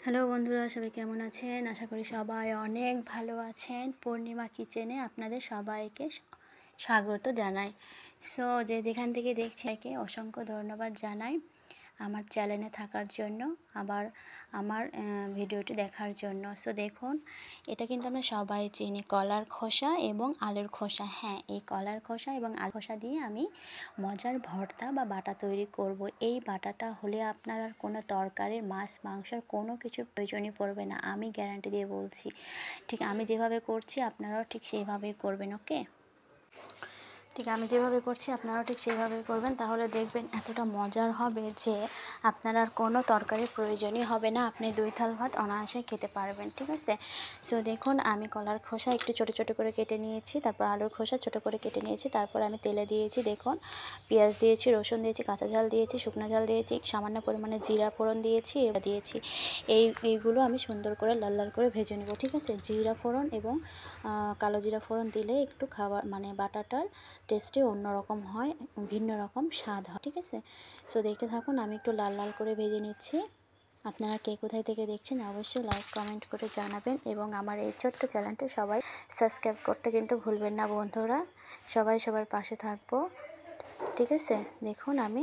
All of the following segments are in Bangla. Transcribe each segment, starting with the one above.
হ্যালো বন্ধুরা, সবাই কেমন আছেন? আশা করি সবাই অনেক ভালো আছেন। পূর্ণিমা কিচেনে আপনাদের সবাইকে স্বাগত জানাই। সো যে যেখান থেকে দেখছি একে অসংখ্য ধন্যবাদ জানাই আমার চ্যানেলে থাকার জন্য, আবার আমার ভিডিওটি দেখার জন্য। সো দেখুন, এটা কিন্তু আমরা সবাই চিনি, কলার খোসা এবং আলুর খোসা। হ্যাঁ, এই কলার খোসা এবং আলুর খোসা দিয়ে আমি মজার ভর্তা বা বাটা তৈরি করব। এই বাটাটা হলে আপনার আর কোনো তরকারির, মাছ মাংসের কোনো কিছুর প্রয়োজনই পড়বে না, আমি গ্যারান্টি দিয়ে বলছি। ঠিক আমি যেভাবে করছি আপনারাও ঠিক সেইভাবেই করবেন। ওকে, ঠিক আমি যেভাবে করছি আপনারাও ঠিক সেইভাবেই করবেন, তাহলে দেখবেন এতটা মজার হবে যে আপনার আর কোনো তরকারির প্রয়োজনই হবে না, আপনি 2 থাল ভাত অনায়াসে খেতে পারবেন। ঠিক আছে, সো দেখুন আমি কলার খোসা একটু ছোটো ছোটো করে কেটে নিয়েছি, তারপর আলুর খোসা ছোটো করে কেটে নিয়েছি, তারপর আমি তেলে দিয়েছি, দেখুন পেঁয়াজ দিয়েছি, রসুন দিয়েছি, কাঁচা ঝাল দিয়েছি, শুকনো ঝাল দিয়েছি, সামান্য পরিমাণে জিরা ফোড়ন দিয়েছি, এবার দিয়েছি এইগুলো আমি সুন্দর করে লাল লাল করে ভেজে নেব। ঠিক আছে, জিরা ফোড়ন এবং কালো জিরা ফোড়ন দিলে একটু খাবার মানে বাটাটার টেস্টে অন্যরকম হয়, ভিন্ন রকম স্বাদ হয়। ঠিক আছে, সো দেখতে থাকুন, আমি একটু লাল লাল করে ভেজে নিচ্ছি। আপনারা কে কোথায় থেকে দেখছেন অবশ্যই লাইক কমেন্ট করে জানাবেন, এবং আমার এই ছোট্ট চ্যানেলটি সবাই সাবস্ক্রাইব করতে কিন্তু ভুলবেন না বন্ধুরা। সবাই সবার পাশে থাকবো। ঠিক আছে, দেখুন আমি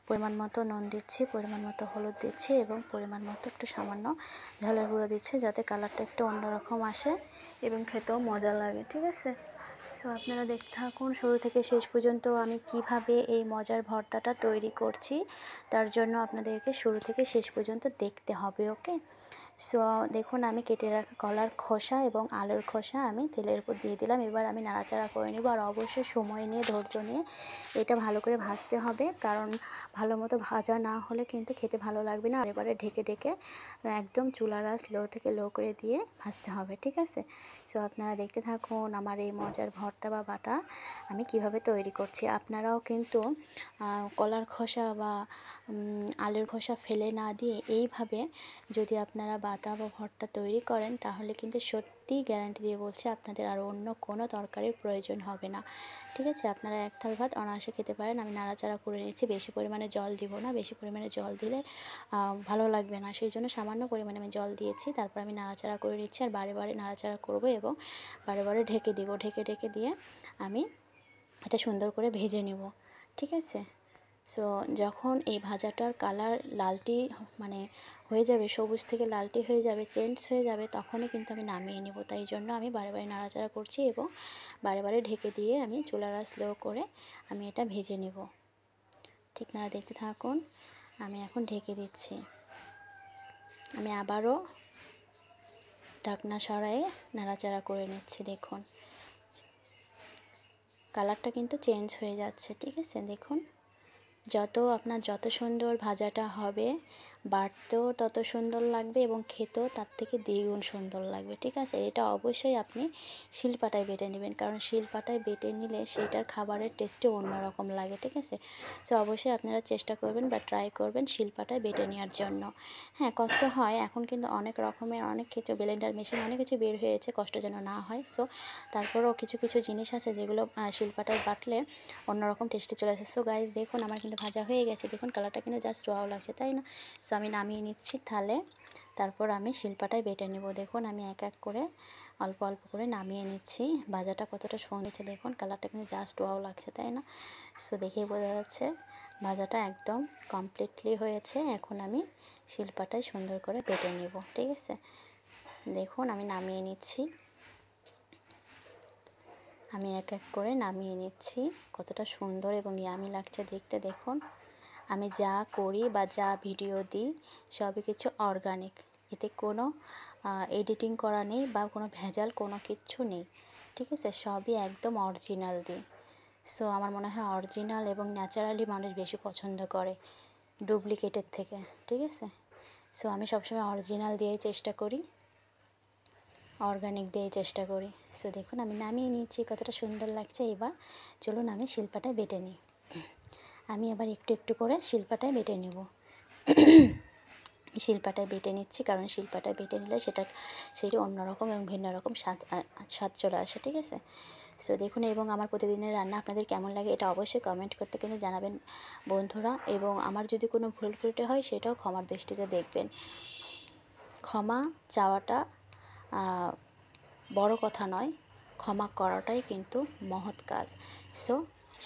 পরিমাণ মতো নুন দিচ্ছি, পরিমাণ মতো হলুদ দিচ্ছি এবং পরিমাণ মতো একটু সামান্য ঝালের গুঁড়ো দিচ্ছি, যাতে কালারটা একটু অন্যরকম আসে এবং খেতেও মজা লাগে। ঠিক আছে, সো আপনারা দেখতে থাকুন শুরু থেকে শেষ পর্যন্ত আমি কিভাবে এই মজার ভর্তাটা তৈরি করছি, তার জন্য আপনাদেরকে শুরু থেকে শেষ পর্যন্ত দেখতে হবে। ওকে, সো দেখুন আমি কেটে রাখা কলার খোসা এবং আলুর খোসা আমি তেলের উপর দিয়ে দিলাম। এবার আমি নাড়াচাড়া করে নেব, আর অবশ্যই সময় নিয়ে ধৈর্য নিয়ে এটা ভালো করে ভাজতে হবে, কারণ ভালো মতো ভাজা না হলে কিন্তু খেতে ভালো লাগবে না। আর এবারে ঢেকে ঢেকে একদম চুলার আঁচ লো থেকে লো করে দিয়ে ভাজতে হবে। ঠিক আছে, সো আপনারা দেখতে থাকুন আমার এই মজার ভর্তা বা বাটা আমি কিভাবে তৈরি করছি। আপনারাও কিন্তু কলার খোসা বা আলুর খোসা ফেলে না দিয়ে এইভাবে যদি আপনারা বাটা বা ভর্তা তৈরি করেন, তাহলে কিন্তু সত্যিই গ্যারান্টি দিয়ে বলছি আপনাদের আর অন্য কোনো তরকারির প্রয়োজন হবে না। ঠিক আছে, আপনারা এক থাল ভাত অনায়াসে খেতে পারেন। আমি নাড়াচাড়া করে নিচ্ছি, বেশি পরিমাণে জল দিব না, বেশি পরিমাণে জল দিলে ভালো লাগবে না, সেই জন্য সামান্য পরিমাণে আমি জল দিয়েছি। তারপর আমি নাড়াচাড়া করে নিচ্ছি, আর বারে বারে নাড়াচাড়া করব এবং বারে বারে ঢেকে দিব, ঢেকে ঢেকে দিয়ে আমি এটা সুন্দর করে ভেজে নেব। ঠিক আছে, সো যখন এই ভাজাটার কালার লালটি মানে হয়ে যাবে, সবুজ থেকে লালটি হয়ে যাবে, চেঞ্জ হয়ে যাবে, তখনই কিন্তু আমি নামিয়ে নেব। তাই জন্য আমি বারে বারে নাড়াচাড়া করছি এবং বারে বারে ঢেকে দিয়ে আমি চুলার আঁচ স্লো করে আমি এটা ভেজে নেব। ঠিক না, দেখতে থাকুন আমি এখন ঢেকে দিচ্ছি, আমি আবারও ঢাকনা সরায়ে নাড়াচাড়া করে নিচ্ছি। দেখুন কালারটা কিন্তু চেঞ্জ হয়ে যাচ্ছে। ঠিক আছে, দেখুন যত সুন্দর ভাজাটা হবে, বাটতেও তত সুন্দর লাগবে এবং খেতেও তার থেকে দ্বিগুণ সুন্দর লাগবে। ঠিক আছে, এটা অবশ্যই আপনি শিলপাটায় বেটে নেবেন, কারণ শিলপাটায় বেটে নিলে সেটার খাবারের টেস্টে অন্যরকম লাগে। ঠিক আছে, সো অবশ্যই আপনারা চেষ্টা করবেন বা ট্রাই করবেন শিলপাটায় বেটে নেওয়ার জন্য। হ্যাঁ, কষ্ট হয়, এখন কিন্তু অনেক রকমের অনেক কিছু ব্লেন্ডার মেশিন অনেক কিছু বের হয়েছে, কষ্ট যেন না হয়। সো তারপরেও কিছু কিছু জিনিস আছে যেগুলো শিলপাটায় বাটলে অন্যরকম টেস্টে চলে আসে। সো গাইজ দেখুন আমার কিন্তু ভাজা হয়ে গেছে, দেখুন কালারটা কিন্তু জাস্ট ওয়াও লাগছে, তাই না? সো আমি নামিয়ে নিচ্ছি থালে, তারপর আমি শিলপাটায় বেটে নেব। দেখুন আমি এক এক করে অল্প অল্প করে নামিয়ে নিচ্ছি। ভাজাটা কতটা সুন্দর হচ্ছে, দেখুন কালারটা কিন্তু জাস্ট ওয়াও লাগছে, তাই না? সো দেখেই বোঝা যাচ্ছে ভাজাটা একদম কমপ্লিটলি হয়েছে। এখন আমি শিলপাটায় সুন্দর করে বেটে নেব। ঠিক আছে, দেখুন আমি নামিয়ে নিচ্ছি, আমি এক এক করে নামিয়ে নিচ্ছি। কতটা সুন্দর এবং ইয়ামি লাগছে দেখতে। দেখুন আমি যা করি বা যা ভিডিও দিই সবই কিছু অর্গানিক, এতে কোনো এডিটিং করা নেই বা কোনো ভেজাল কোনো কিচ্ছু নেই। ঠিক আছে, সবই একদম অরিজিনাল দিই। সো আমার মনে হয় অরিজিনাল এবং ন্যাচারালি মানুষ বেশি পছন্দ করে ডুপ্লিকেটের থেকে। ঠিক আছে, সো আমি সবসময় অরিজিনাল দিয়েই চেষ্টা করি, অর্গানিক দিয়েই চেষ্টা করি। সো দেখুন আমি নামিয়ে নিয়েছি, কতটা সুন্দর লাগছে। এবার চলুন আমি শিলপাটায় বেটে নিই। আমি এবার একটু একটু করে শিলপাটায় বেটে নেব। শিলপাটায় বেটে নিচ্ছি, কারণ শিলপাটায় বেটে নিলে সেটা অন্যরকম এবং ভিন্ন রকম স্বাদ চলে আসে। ঠিক আছে, সো দেখুন এবং আমার প্রতিদিনের রান্না আপনাদের কেমন লাগে এটা অবশ্যই কমেন্ট করতে কিন্তু জানাবেন বন্ধুরা, এবং আমার যদি কোনো ভুল ত্রুটি হয় সেটাও ক্ষমার দৃষ্টিতে দেখবেন, ক্ষমা চাওয়াটা বড় কথা নয়, ক্ষমা করাটাই কিন্তু মহৎ কাজ। সো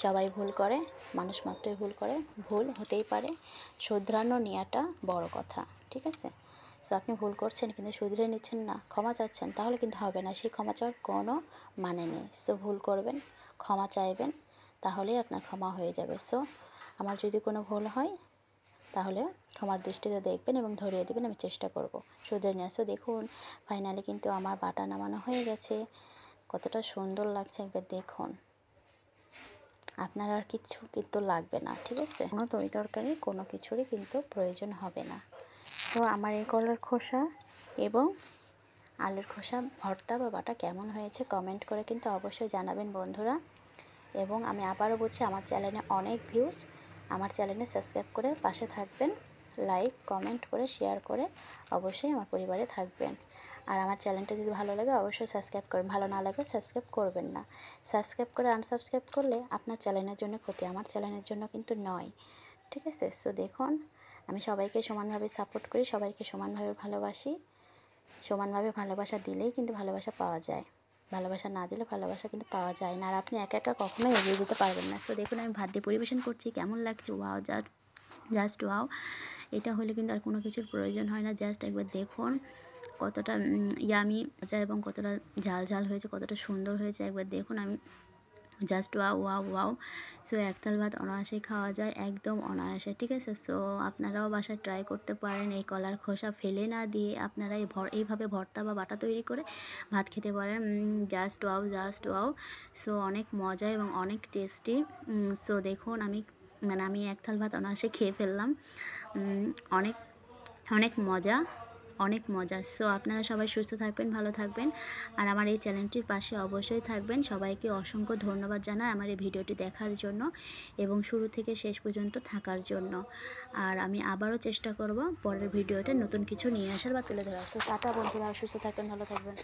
সবাই ভুল করে, মানুষ মাত্রই ভুল করে, ভুল হতেই পারে, শুধরানো নেওয়াটা বড় কথা, ঠিক আছে? সো আপনি ভুল করছেন কিন্তু শুধরে নিচ্ছেন না, ক্ষমা চাচ্ছেন, তাহলে কিন্তু হবে না, সেই ক্ষমা চাওয়ার কোনো মানে নেই। সো ভুল করবেন, ক্ষমা চাইবেন, তাহলেই আপনার ক্ষমা হয়ে যাবে। সো আমার যদি কোনো ভুল হয় তাহলে ক্ষমার দৃষ্টিতে দেখবেন এবং ধরিয়ে দেবেন, আমি চেষ্টা করব শুধরে নিয়ে। সো দেখুন ফাইনালি কিন্তু আমার বাটা নামানো হয়ে গেছে, কতটা সুন্দর লাগছে একবার দেখুন। আপনার আর কিছু কিন্তু লাগবে না, ঠিক আছে? কোনো তরকারি কোনো কিছুরই কিন্তু প্রয়োজন হবে না। তো আমার এই কলার খোসা এবং আলুর খোসা ভর্তা বা বাটা কেমন হয়েছে কমেন্ট করে কিন্তু অবশ্যই জানাবেন বন্ধুরা। এবং আমি আবারও বলছি, আমার চ্যানেলে অনেক ভিউজ, আমার চ্যানেলে সাবস্ক্রাইব করে পাশে থাকবেন, লাইক কমেন্ট করে শেয়ার করে অবশ্যই আমার পরিবারে থাকবেন। আর আমার চ্যানেলটা যদি ভালো লাগে অবশ্যই সাবস্ক্রাইব করবেন, ভালো না লাগলে সাবস্ক্রাইব করবেন না। সাবস্ক্রাইব করে আনসাবস্ক্রাইব করলে আপনার চ্যানেলের জন্য ক্ষতি, আমার চ্যানেলের জন্য কিন্তু নয়, ঠিক আছে? সো দেখুন আমি সবাইকে সমানভাবে সাপোর্ট করি, সবাইকে সমানভাবে ভালোবাসি, সমানভাবে ভালোবাসা দিলেই কিন্তু ভালোবাসা পাওয়া যায়, ভালোবাসা না দিলে ভালোবাসা কিন্তু পাওয়া যায় না। আর আপনি একা একা কখনোই এগিয়ে যেতে পারবেন না। সো দেখুন আমি ভাত দিয়ে পরিবেশন করছি, কেমন লাগছে, ওয়াও, জাস্ট ওয়াও। এটা হলে কিন্তু আর কোনো কিছুর প্রয়োজন হয় না, জাস্ট একবার দেখুন কতটা ইয়ামি মজা এবং কতটা ঝাল ঝাল হয়েছে, কতটা সুন্দর হয়েছে একবার দেখুন। আমি just wow wow wow. So একতাল ভাত অনায়াসেই খাওয়া যায়, একদম অনায়াসে, ঠিক আছে? সো আপনারাও বাসায় ট্রাই করতে পারেন, এই কলার খোসা ফেলে না দিয়ে আপনারা এইভাবে ভর্তা বা বাটা তৈরি করে ভাত খেতে পারেন। Just wow, just wow. So অনেক মজা এবং অনেক টেস্টি। সো দেখুন আমি এক থাল ভাত অনায়াসে খেয়ে ফেললাম। অনেক অনেক মজা, অনেক মজা। সো আপনারা সবাই সুস্থ থাকবেন, ভালো থাকবেন, আর আমার এই চ্যানেলটির পাশে অবশ্যই থাকবেন। সবাইকে অসংখ্য ধন্যবাদ জানাই আমার এই ভিডিওটি দেখার জন্য এবং শুরু থেকে শেষ পর্যন্ত থাকার জন্য। আর আমি আবারও চেষ্টা করব পরের ভিডিওতে নতুন কিছু নিয়ে আসার বা তুলে ধরার। সো টাটা বন্ধুরা, সুস্থ থাকবেন, ভালো থাকবেন।